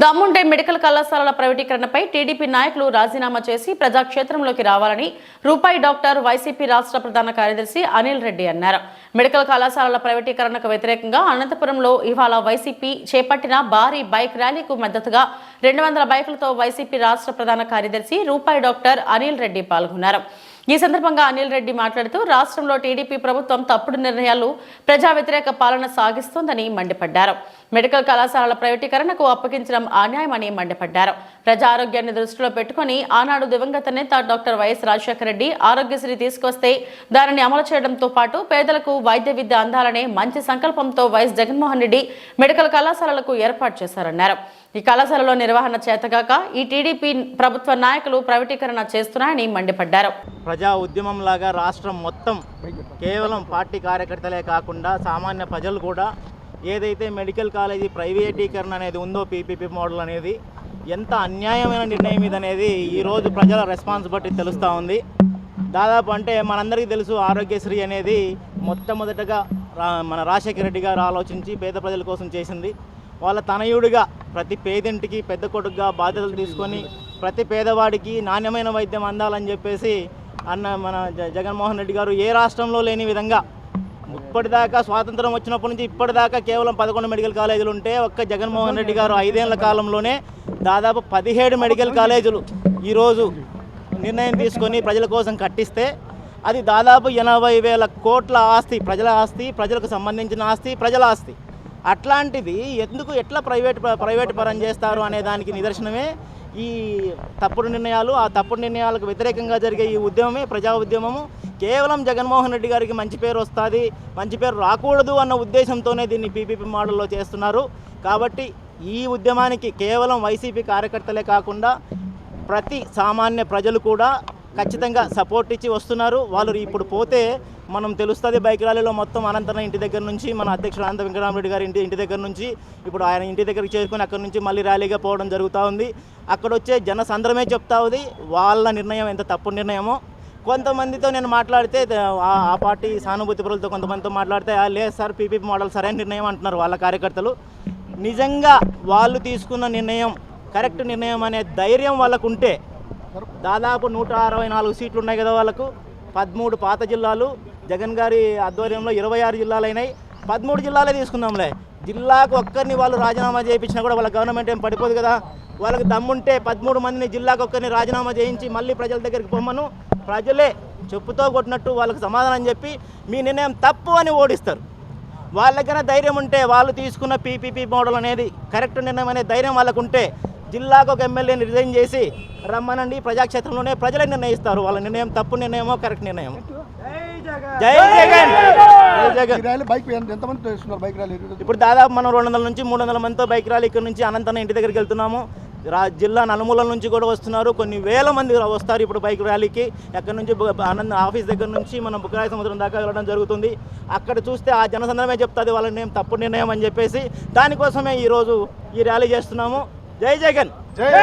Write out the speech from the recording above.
దమ్ముంటే మెడికల్ కళాశాలల ప్రైవేటీకరణపై టీడీపీ నాయకులు రాజీనామా చేసి ప్రజాక్షేత్రంలోకి రావాలని రూపాయి డాక్టర్ వైసీపీ రాష్ట్ర ప్రధాన కార్యదర్శి అనిల్ రెడ్డి అన్నారు. మెడికల్ కళాశాలల ప్రైవేటీకరణకు వ్యతిరేకంగా అనంతపురంలో ఇవాళ వైసీపీ చేపట్టిన భారీ బైక్ ర్యాలీకు మద్దతుగా 200 బైకులతో వైసీపీ రాష్ట్ర ప్రధాన కార్యదర్శి రూపాయి డాక్టర్ అనిల్ రెడ్డి పాల్గొన్నారు. ఈ సందర్భంగా అనిల్ రెడ్డి మాట్లాడుతూ రాష్ట్రంలో టీడీపీ ప్రభుత్వం తప్పుడు నిర్ణయాలు, ప్రజా వ్యతిరేక పాలన సాగిస్తోందని మండిపడ్డారు. మెడికల్ కళాశాలల ప్రైవేటీకరణకు అప్పగించడం అన్యాయమని మండిపడ్డారు. ప్రజా ఆరోగ్యాన్ని దృష్టిలో పెట్టుకుని ఆనాడు దివంగత నేత డాక్టర్ వైఎస్ రాజశేఖర రెడ్డి ఆరోగ్యశ్రీ తీసుకొస్తే దానిని అమలు చేయడంతో పాటు పేదలకు వైద్య విద్య అందాలనే మంచి సంకల్పంతో వైఎస్ జగన్మోహన్ రెడ్డి మెడికల్ కళాశాలలకు ఏర్పాటు చేశారన్నారు. ఈ కళాశాలలో నిర్వహణ చేతగాక ఈ టీడీపీ ప్రభుత్వ నాయకులు ప్రైవేటీకరణ చేస్తున్నారని మండిపడ్డారు. ప్రజా ఉద్యమంలాగా రాష్ట్రం మొత్తం కేవలం పార్టీ కార్యకర్తలే కాకుండా సామాన్య ప్రజలు కూడా ఏదైతే మెడికల్ కాలేజీ ప్రైవేటీకరణ అనేది ఉందో పీపీపీ మోడల్ అనేది ఎంత అన్యాయమైన నిర్ణయం ఇది అనేది ఈరోజు ప్రజల రెస్పాన్స్ బట్టి తెలుస్తూ ఉంది. దాదాపు అంటే మనందరికీ తెలుసు, ఆరోగ్యశ్రీ అనేది మొట్టమొదటగా మన రాజశేఖర రెడ్డి గారు ఆలోచించి పేద ప్రజల కోసం చేసింది. వాళ్ళ తనయుడిగా ప్రతి పేదింటికి పెద్ద కొడుకుగా బాధ్యతలు తీసుకొని ప్రతి పేదవాడికి నాణ్యమైన వైద్యం అందాలని చెప్పేసి మన జగన్మోహన్ రెడ్డి గారు ఏ రాష్ట్రంలో లేని విధంగా ఇప్పటిదాకా స్వాతంత్రం వచ్చినప్పటి నుంచి ఇప్పటిదాకా కేవలం 11 మెడికల్ కాలేజీలు ఉంటే ఒక్క జగన్మోహన్ రెడ్డి గారు 5 ఏళ్ల కాలంలోనే దాదాపు 17 మెడికల్ కాలేజీలు ఈరోజు నిర్ణయం తీసుకొని ప్రజల కోసం కట్టిస్తే అది దాదాపు 80,000 కోట్ల ఆస్తి, ప్రజల ఆస్తి, ప్రజలకు సంబంధించిన ఆస్తి, ప్రజల ఆస్తి. అట్లాంటిది ఎట్లా ప్రైవేట్ పరం చేస్తారు అనే దానికి నిదర్శనమే ఈ తప్పుడు నిర్ణయాలు. ఆ తప్పుడు నిర్ణయాలకు వ్యతిరేకంగా జరిగే ఈ ఉద్యమమే ప్రజా ఉద్యమము. కేవలం జగన్మోహన్ రెడ్డి గారికి మంచి పేరు వస్తుంది, మంచి పేరు రాకూడదు అన్న ఉద్దేశంతోనే దీన్ని పీపీపీ మోడల్లో చేస్తున్నారు. కాబట్టి ఈ ఉద్యమానికి కేవలం వైసీపీ కార్యకర్తలే కాకుండా ప్రతి సామాన్య ప్రజలు కూడా ఖచ్చితంగా సపోర్ట్ ఇచ్చి వస్తున్నారు. వాళ్ళు ఇప్పుడు పోతే మనం తెలుస్తుంది, బైక్ ర్యాలీలో మొత్తం అనంతరం ఇంటి దగ్గర నుంచి మన అధ్యక్షుడు అనంత వెంకటరామరెడ్డి గారి ఇంటి దగ్గర నుంచి ఇప్పుడు ఆయన ఇంటి దగ్గరికి చేరుకొని అక్కడి నుంచి మళ్ళీ ర్యాలీగా పోవడం జరుగుతూ ఉంది. అక్కడ వచ్చే జన సంద్రమే చెప్తా ఉంది వాళ్ళ నిర్ణయం ఎంత తప్పుడు నిర్ణయమో. కొంతమందితో నేను మాట్లాడితే ఆ పార్టీ సానుభూతి పరులతో కొంతమందితో మాట్లాడితే లేదు సార్ పీపీపీ మోడల్ సరైన నిర్ణయం అంటున్నారు వాళ్ళ కార్యకర్తలు. నిజంగా వాళ్ళు తీసుకున్న నిర్ణయం కరెక్ట్ నిర్ణయం అనే ధైర్యం వాళ్ళకు ఉంటే దాదాపు 164 సీట్లు ఉన్నాయి కదా వాళ్ళకు. 13 పాత జిల్లాలు, జగన్ గారి ఆధ్వర్యంలో 26 జిల్లాలు అయినాయి. 13 జిల్లాలే తీసుకుందాంలే. జిల్లాకు ఒక్కరిని వాళ్ళు రాజీనామా చేయించినా కూడా వాళ్ళ గవర్నమెంట్ ఏం పడిపోదు కదా. వాళ్ళకి దమ్ముంటే 13 మందిని జిల్లాకు ఒక్కరిని రాజీనామా చేయించి మళ్ళీ ప్రజల దగ్గరికి పొమ్మను, ప్రజలే చెప్పుతో కొట్టినట్టు వాళ్ళకి సమాధానం చెప్పి మీ నిర్ణయం తప్పు అని ఓడిస్తారు. వాళ్ళకైనా ధైర్యం ఉంటే వాళ్ళు తీసుకున్న పీపీపీ మోడల్ అనేది కరెక్ట్ నిర్ణయం అనే ధైర్యం వాళ్ళకు ఉంటే జిల్లాకు ఒక ఎమ్మెల్యేని రిజైన్ చేసి రమ్మనండి, ప్రజాక్షేత్రంలోనే ప్రజలే నిర్ణయిస్తారు వాళ్ళ నిర్ణయం తప్పు నిర్ణయమో కరెక్ట్ నిర్ణయమో. జై జగన్, జై జగన్. ఇప్పుడు దాదాపు మనం 200 నుంచి 300 మందితో బైక్ ర్యాలీ ఇక్కడ నుంచి అనంతరం ఇంటి దగ్గరికి వెళ్తున్నాము. జిల్లా నలుమూలల నుంచి కూడా వస్తున్నారు, కొన్ని వేల మంది వస్తారు ఇప్పుడు బైక్ ర్యాలీకి. ఎక్కడి నుంచి ఆఫీస్ దగ్గర నుంచి మనం బుక్కరాయ సముద్రం దాకా వెళ్ళడం జరుగుతుంది. అక్కడ చూస్తే ఆ జనసంద్రమే చెప్తుంది వాళ్ళ నిర్ణయం తప్పు నిర్ణయం అని చెప్పేసి. దానికోసమే ఈరోజు ఈ ర్యాలీ చేస్తున్నాము. జై జగన్.